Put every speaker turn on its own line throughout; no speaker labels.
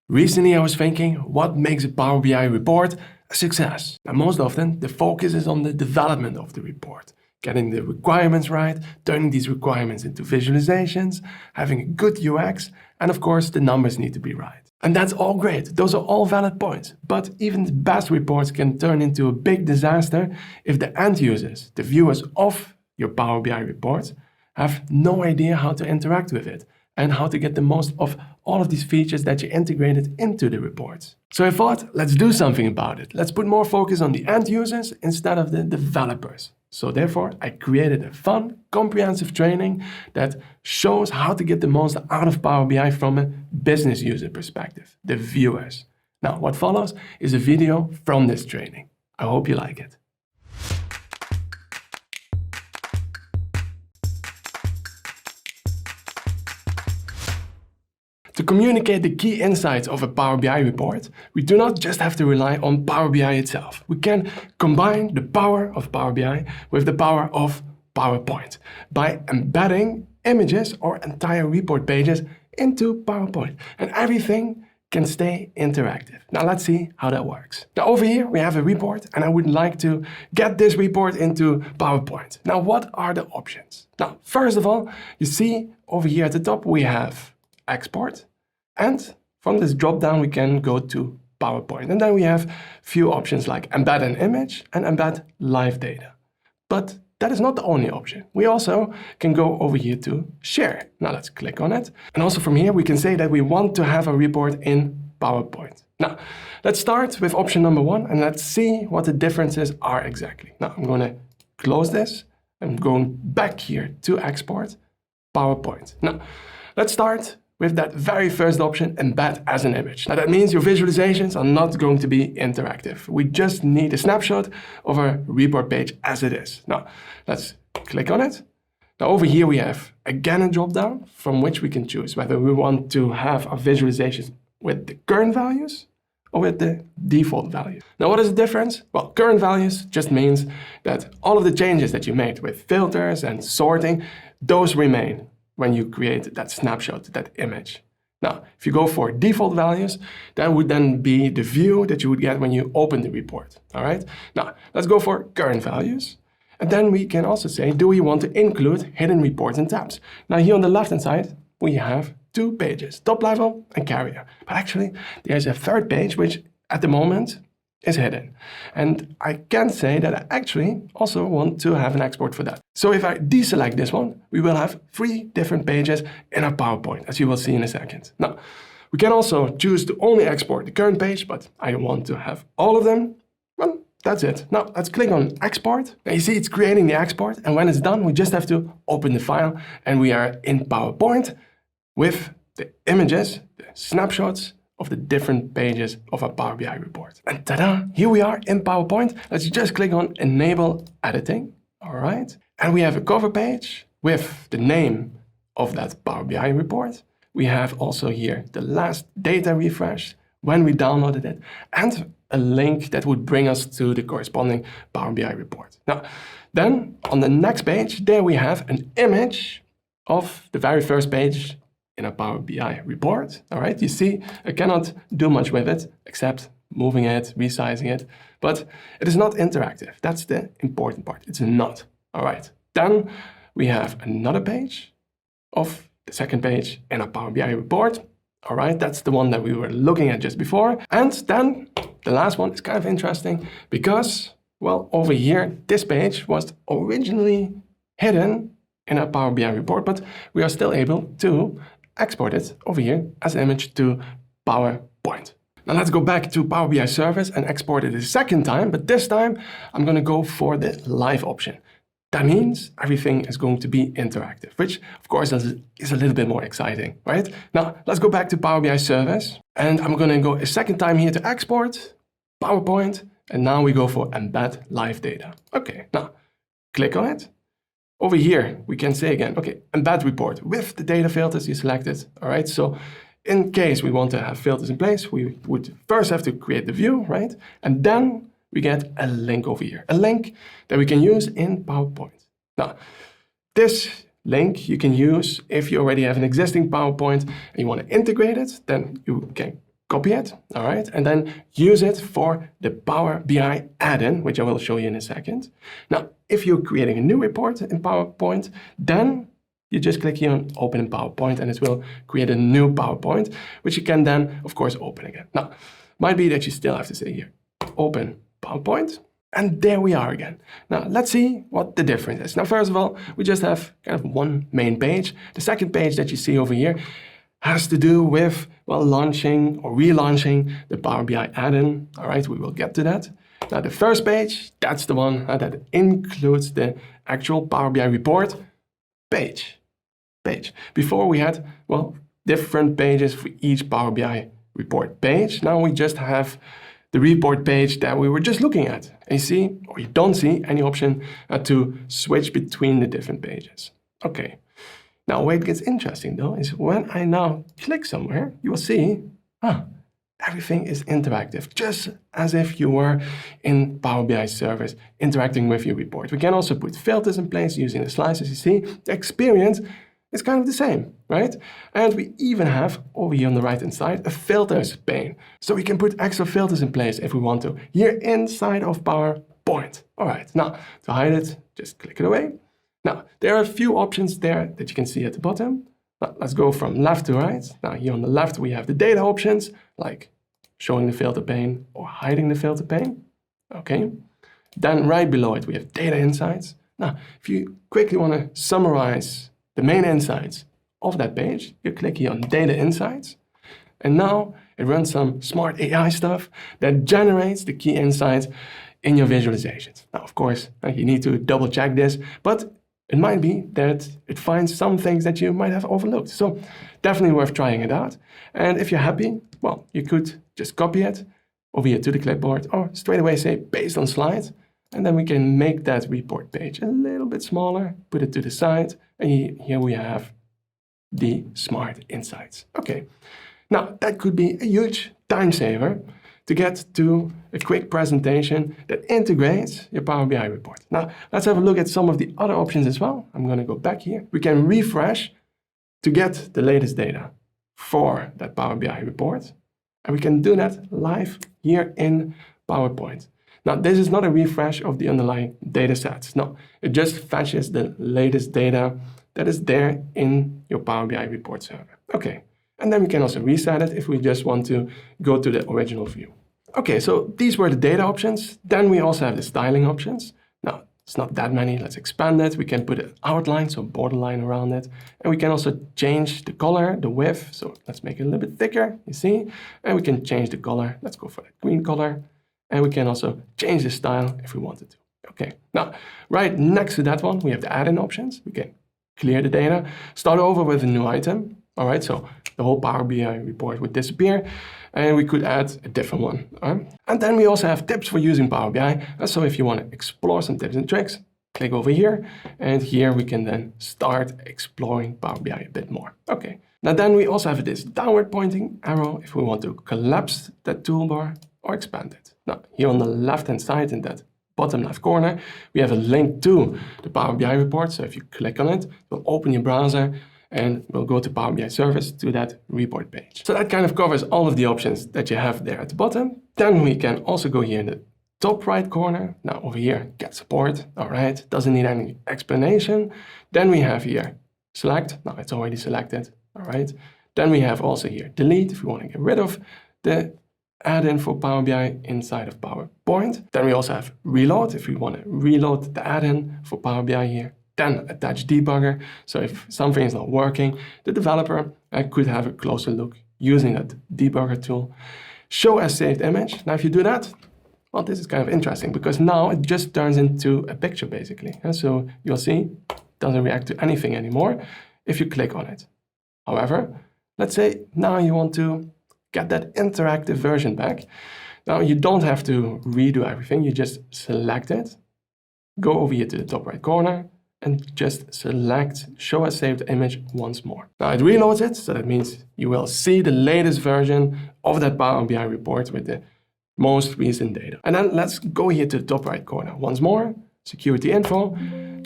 Recently I was thinking, what makes a Power BI report a success? And most often, the focus is on the development of the report, getting the requirements right, turning these requirements into visualizations, having a good UX, and of course, the numbers need to be right. And that's all great. Those are all valid points. But even the best reports can turn into a big disaster if the end users, the viewers of your Power BI reports, have no idea how to interact with it and how to get the most of all of these features that you integrated into the reports. So I thought, let's do something about it. Let's put more focus on the end users instead of the developers. So therefore, I created a fun, comprehensive training that shows how to get the most out of Power BI from a business user perspective, the viewers. Now, what follows is a video from this training. I hope you like it. To communicate the key insights of a Power BI report, we do not just have to rely on Power BI itself. We can combine the power of Power BI with the power of PowerPoint by embedding images or entire report pages into PowerPoint. And everything can stay interactive. Now let's see how that works. Now over here we have a report and I would like to get this report into PowerPoint. Now what are the options? Now first of all, you see over here at the top we have export, and from this drop down we can go to PowerPoint, and then we have few options like embed an image and embed live data. But that is not the only option. We also can go over here to share. Now let's click on it, and also from here we can say that we want to have a report in PowerPoint. Now let's start with option number one and let's see what the differences are exactly. Now I'm going to close this. I'm going back here to export PowerPoint. Now let's start with that very first option, embed as an image. Now that means your visualizations are not going to be interactive. We just need a snapshot of our report page as it is. Now let's click on it. Now over here we have again a drop down from which we can choose whether we want to have our visualizations with the current values or with the default values. Now what is the difference? Well, current values just means that all of the changes that you made with filters and sorting, those remain when you create that snapshot, that image. Now, if you go for default values, that would then be the view that you would get when you open the report, all right? Now, let's go for current values. And then we can also say, do we want to include hidden reports and tabs? Now here on the left-hand side, we have two pages, top level and carrier. But actually, there's a third page, which at the moment is hidden. And I can say that I actually also want to have an export for that. So if I deselect this one, we will have 3 different pages in our PowerPoint, as you will see in a second. Now, we can also choose to only export the current page, but I want to have all of them. Well, that's it. Now let's click on export. Now you see it's creating the export, and when it's done, we just have to open the file and we are in PowerPoint with the images, the snapshots of the different pages of our Power BI report. And ta-da, here we are in PowerPoint. Let's just click on Enable Editing, all right? And we have a cover page with the name of that Power BI report. We have also here the last data refresh, when we downloaded it, and a link that would bring us to the corresponding Power BI report. Now, then on the next page, there we have an image of the very first page in a Power BI report, all right? You see, I cannot do much with it except moving it, resizing it, but it is not interactive. That's the important part. It's not, all right? Then we have another page of the second page in a Power BI report, all right? That's the one that we were looking at just before. And then the last one is kind of interesting because, well, over here, this page was originally hidden in a Power BI report, but we are still able to export it over here as an image to PowerPoint. Now let's go back to Power BI Service and export it a second time, but this time I'm going to go for the live option. That means everything is going to be interactive, which of course is a little bit more exciting, right? Now let's go back to Power BI Service and I'm going to go a second time here to export, PowerPoint, and now we go for embed live data. Okay, now click on it. Over here, we can say again, okay, embed report with the data filters you selected, all right? So in case we want to have filters in place, we would first have to create the view, right? And then we get a link over here, a link that we can use in PowerPoint. Now, this link you can use if you already have an existing PowerPoint and you want to integrate it, then you can copy it, all right, and then use it for the Power BI add-in, which I will show you in a second. Now, if you're creating a new report in PowerPoint, then you just click here on Open in PowerPoint, and it will create a new PowerPoint, which you can then, of course, open again. Now, might be that you still have to say here, Open PowerPoint, and there we are again. Now, let's see what the difference is. Now, first of all, we just have kind of one main page. The second page that you see over here has to do with, well, launching or relaunching the Power BI add-in. All right, we will get to that. Now, the first page, that's the one that includes the actual Power BI report page. Before we had, well, different pages for each Power BI report page. Now we just have the report page that we were just looking at. And you see, or you don't see any option to switch between the different pages. Okay. Now, where it gets interesting though is when I now click somewhere, you will see, everything is interactive, just as if you were in Power BI service interacting with your report. We can also put filters in place using the slides. As you see, the experience is kind of the same, right? And we even have over here on the right hand side a filters pane. So we can put extra filters in place if we want to, here inside of PowerPoint. All right, now to hide it, just click it away. Now, there are a few options there that you can see at the bottom. Now, let's go from left to right. Now, here on the left, we have the data options, like showing the filter pane or hiding the filter pane. Okay. Then right below it, we have data insights. Now, if you quickly want to summarize the main insights of that page, you click here on data insights. And now it runs some smart AI stuff that generates the key insights in your visualizations. Now, of course, you need to double check this, but it might be that it finds some things that you might have overlooked. So definitely worth trying it out. And if you're happy, well, you could just copy it over here to the clipboard or straight away say paste on slide. And then we can make that report page a little bit smaller, put it to the side. And here we have the smart insights. Okay. Now that could be a huge time saver to get to a quick presentation that integrates your Power BI report. Now, let's have a look at some of the other options as well. I'm going to go back here. We can refresh to get the latest data for that Power BI report. And we can do that live here in PowerPoint. Now, this is not a refresh of the underlying data sets. No, it just fetches the latest data that is there in your Power BI report server. Okay. And then we can also reset it if we just want to go to the original view. Okay, so these were the data options. Then we also have the styling options. Now, it's not that many. Let's expand it. We can put an outline, so borderline around it. And we can also change the color, the width. So let's make it a little bit thicker, you see. And we can change the color. Let's go for the green color. And we can also change the style if we wanted to. Okay, now, right next to that one, we have the add-in options. We can clear the data, start over with a new item. All right, so the whole Power BI report would disappear and we could add a different one. And then we also have tips for using Power BI. So if you want to explore some tips and tricks, click over here. And here we can then start exploring Power BI a bit more. Okay, now then we also have this downward pointing arrow if we want to collapse that toolbar or expand it. Now here on the left-hand side in that bottom left corner, we have a link to the Power BI report. So if you click on it, it will open your browser and we'll go to Power BI Service to that report page. So that kind of covers all of the options that you have there at the bottom. Then we can also go here in the top right corner. Now over here, get support. All right, doesn't need any explanation. Then we have here, select. Now it's already selected. All right. Then we have also here, delete if we want to get rid of the add-in for Power BI inside of PowerPoint. Then we also have reload if we want to reload the add-in for Power BI here. Then attach debugger. So if something is not working, the developer could have a closer look using that debugger tool. Show as saved image. Now, if you do that, well, this is kind of interesting because now it just turns into a picture basically. And so you'll see it doesn't react to anything anymore if you click on it. However, let's say now you want to get that interactive version back. Now you don't have to redo everything. You just select it, go over here to the top right corner, and just select show as saved image once more. Now it reloads it, so that means you will see the latest version of that Power BI report with the most recent data. And then let's go here to the top right corner once more, security info,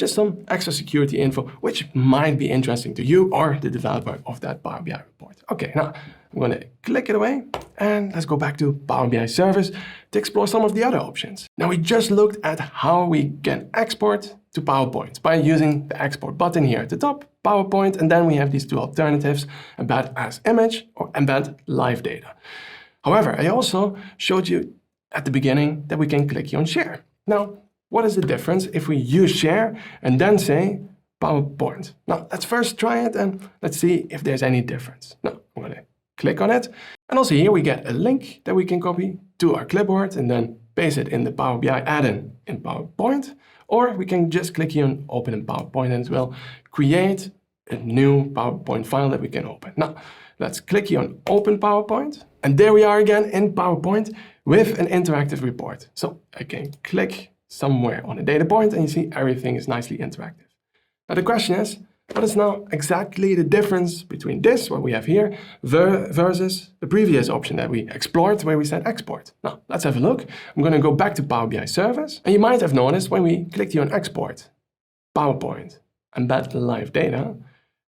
just some extra security info, which might be interesting to you or the developer of that Power BI report. Okay, now I'm going to click it away and let's go back to Power BI Service to explore some of the other options. Now we just looked at how we can export to PowerPoint by using the export button here at the top, PowerPoint, and then we have these two alternatives, embed as image or embed live data. However, I also showed you at the beginning that we can click here on share. Now, what is the difference if we use share and then say PowerPoint? Now, let's first try it and let's see if there's any difference. Now, I'm going to click on it. And also here we get a link that we can copy to our clipboard and then paste it in the Power BI add-in in PowerPoint. Or we can just click here on open in PowerPoint and it will create a new PowerPoint file that we can open. Now, let's click here on open PowerPoint. And there we are again in PowerPoint with an interactive report. So I can click somewhere on a data point and you see everything is nicely interactive. Now the question is, what is now exactly the difference between this, what we have here, versus the previous option that we explored where we said export? Now let's have a look. I'm going to go back to Power BI Service. And you might have noticed when we clicked here on export, PowerPoint, embed live data,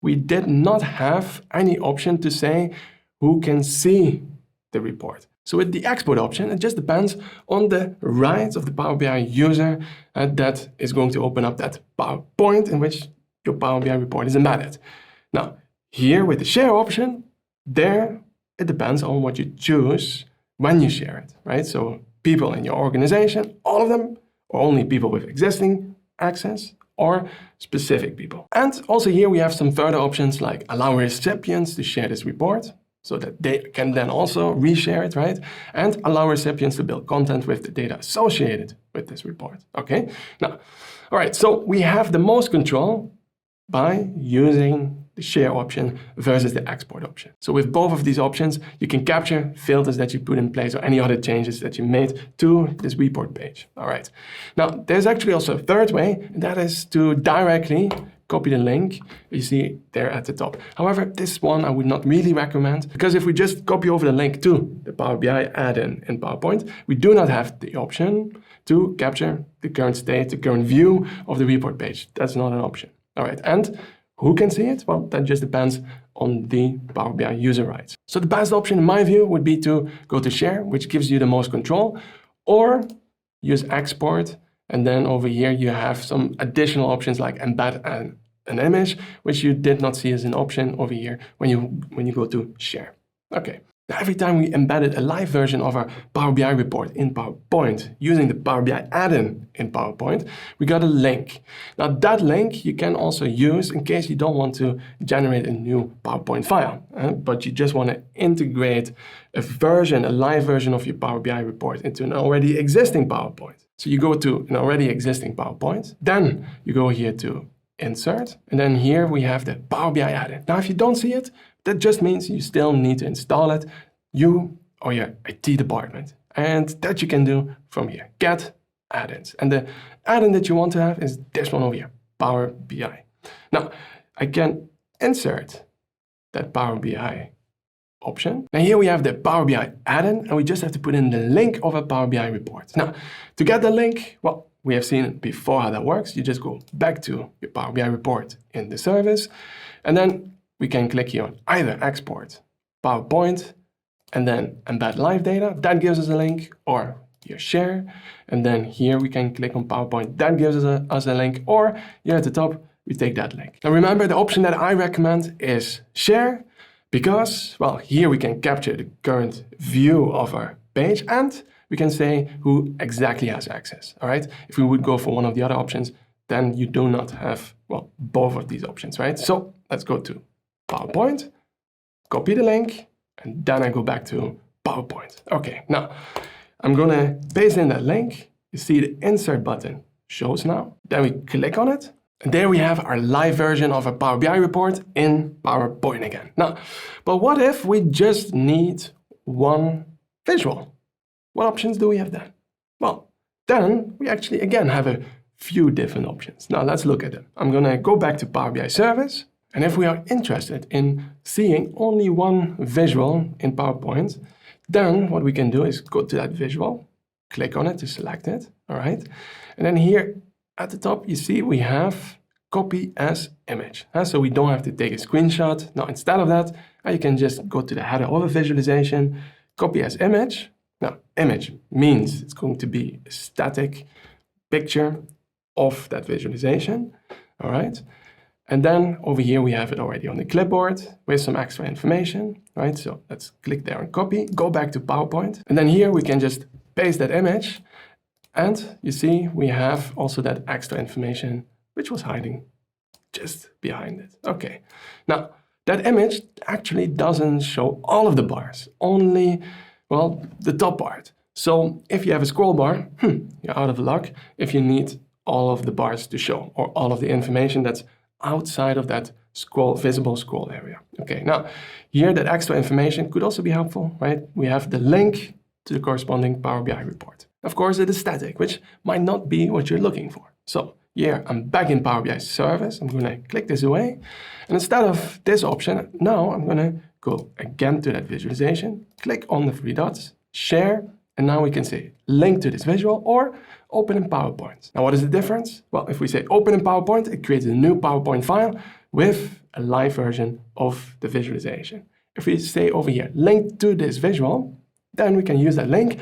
we did not have any option to say who can see the report. So with the export option, it just depends on the rights of the Power BI user that is going to open up that PowerPoint in which your Power BI report is embedded. Now, here with the share option, there it depends on what you choose when you share it, right? So people in your organization, all of them, or only people with existing access, or specific people. And also here we have some further options like allow recipients to share this report, so that they can then also reshare it, right? And allow recipients to build content with the data associated with this report, okay? Now, all right, so we have the most control by using the share option versus the export option. So with both of these options, you can capture filters that you put in place or any other changes that you made to this report page, all right? Now, there's actually also a third way, and that is to directly copy the link you see there at the top. However, this one I would not really recommend because if we just copy over the link to the Power BI add-in in PowerPoint, we do not have the option to capture the current state, the current view of the report page. That's not an option. All right, and who can see it? Well, that just depends on the Power BI user rights. So the best option in my view would be to go to share, which gives you the most control, or use export. And then over here, you have some additional options like embed an image, which you did not see as an option over here when you go to share. Okay. Now, every time we embedded a live version of our Power BI report in PowerPoint using the Power BI add-in in PowerPoint, we got a link. Now, that link you can also use in case you don't want to generate a new PowerPoint file, but you just want to integrate a live version of your Power BI report into an already existing PowerPoint. So you go to an already existing PowerPoint, then you go here to Insert, and then here we have the Power BI add-in. Now, if you don't see it, that just means you still need to install it, you or your IT department. And that you can do from here, get add-ins. And the add-in that you want to have is this one over here, Power BI. Now, I can insert that Power BI option. Now here we have the Power BI add-in, and we just have to put in the link of a Power BI report. Now, to get the link, well, we have seen before how that works. You just go back to your Power BI report in the service, and then we can click here on either export PowerPoint and then embed live data. That gives us a link, or your share. And then here we can click on PowerPoint. That gives us a link, or here at the top, we take that link. Now remember, the option that I recommend is share, because, well, here we can capture the current view of our page and we can say who exactly has access, all right? If we would go for one of the other options, then you do not have, well, both of these options, right? So let's go to PowerPoint, copy the link, and then I go back to PowerPoint. Okay, now I'm gonna paste in that link. You see the insert button shows now. Then we click on it. And there we have our live version of a Power BI report in PowerPoint again. Now, but what if we just need one visual? What options do we have then? Well, then we actually again have a few different options. Now let's look at them. I'm gonna go back to Power BI Service. And if we are interested in seeing only one visual in PowerPoint, then what we can do is go to that visual, click on it to select it, all right? And then here at the top, you see we have copy as image. So we don't have to take a screenshot. Now, instead of that, you can just go to the header of a visualization, copy as image. Now, image means it's going to be a static picture of that visualization, all right? And then over here, we have it already on the clipboard with some extra information, right? So let's click there and copy, go back to PowerPoint. And then here we can just paste that image. And you see, we have also that extra information, which was hiding just behind it. Okay, now that image actually doesn't show all of the bars, only, well, the top part. So if you have a scroll bar, you're out of luck if you need all of the bars to show or all of the information that's outside of that visible scroll area. Okay, now here that extra information could also be helpful, right? We have the link to the corresponding Power BI report. Of course, it is static, which might not be what you're looking for. So here I'm back in Power BI service. I'm gonna click this away. And instead of this option, now I'm gonna go again to that visualization, click on the three dots, share, and now we can say link to this visual or open in PowerPoint. Now, what is the difference? Well, if we say open in PowerPoint, it creates a new PowerPoint file with a live version of the visualization. If we say over here, link to this visual, then we can use that link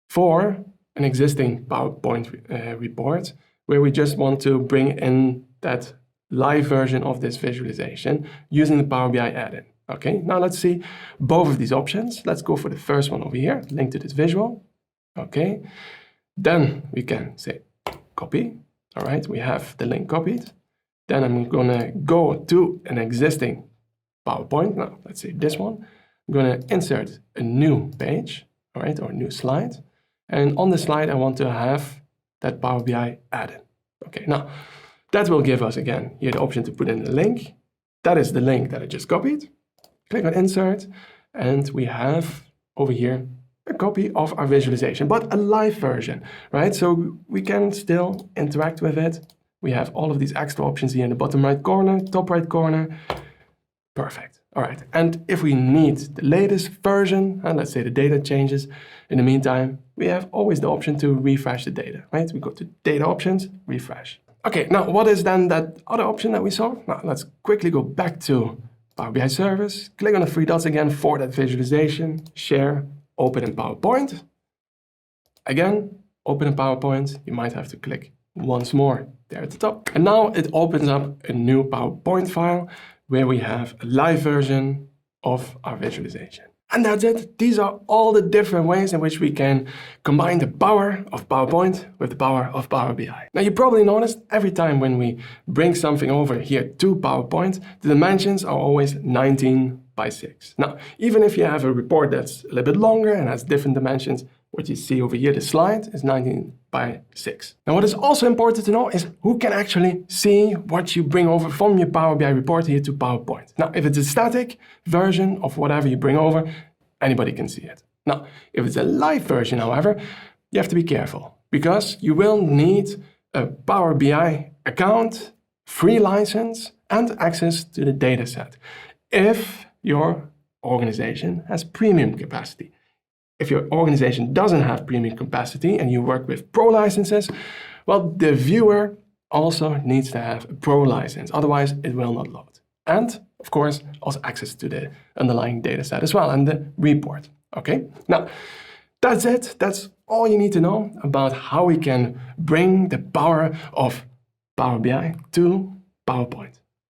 for an existing PowerPoint report where we just want to bring in that live version of this visualization using the Power BI add-in. Okay, now let's see both of these options. Let's go for the first one over here, link to this visual. Okay, then we can say copy. All right, we have the link copied. Then I'm gonna go to an existing PowerPoint. Now, let's say this one. I'm gonna insert a new page, all right, or a new slide. And on the slide, I want to have that Power BI add-in. Okay, now that will give us again here the option to put in the link. That is the link that I just copied. Click on insert, and we have over here a copy of our visualization, but a live version, right? So we can still interact with it. We have all of these extra options here in the bottom right corner, top right corner. Perfect. All right. And if we need the latest version, and let's say the data changes, in the meantime, we have always the option to refresh the data, right? We go to data options, refresh. Okay, now what is then that other option that we saw? Now let's quickly go back to Power BI service, click on the three dots again for that visualization, share, open in PowerPoint. Again, open in PowerPoint, you might have to click once more there at the top. And now it opens up a new PowerPoint file where we have a live version of our visualization. And that's it. These are all the different ways in which we can combine the power of PowerPoint with the power of Power BI. Now, you probably noticed every time when we bring something over here to PowerPoint, the dimensions are always 19 by 6. Now, even if you have a report that's a little bit longer and has different dimensions, what you see over here, the slide, is 19 by 6. Now, what is also important to know is who can actually see what you bring over from your Power BI report here to PowerPoint. Now, if it's a static version of whatever you bring over, anybody can see it. Now, if it's a live version, however, you have to be careful because you will need a Power BI account, free license, and access to the dataset if your organization has premium capacity. If your organization doesn't have premium capacity and you work with pro licenses, well, the viewer also needs to have a pro license, otherwise it will not load. And of course, also access to the underlying data set as well and the report. Okay, now that's it. That's all you need to know about how we can bring the power of Power BI to PowerPoint.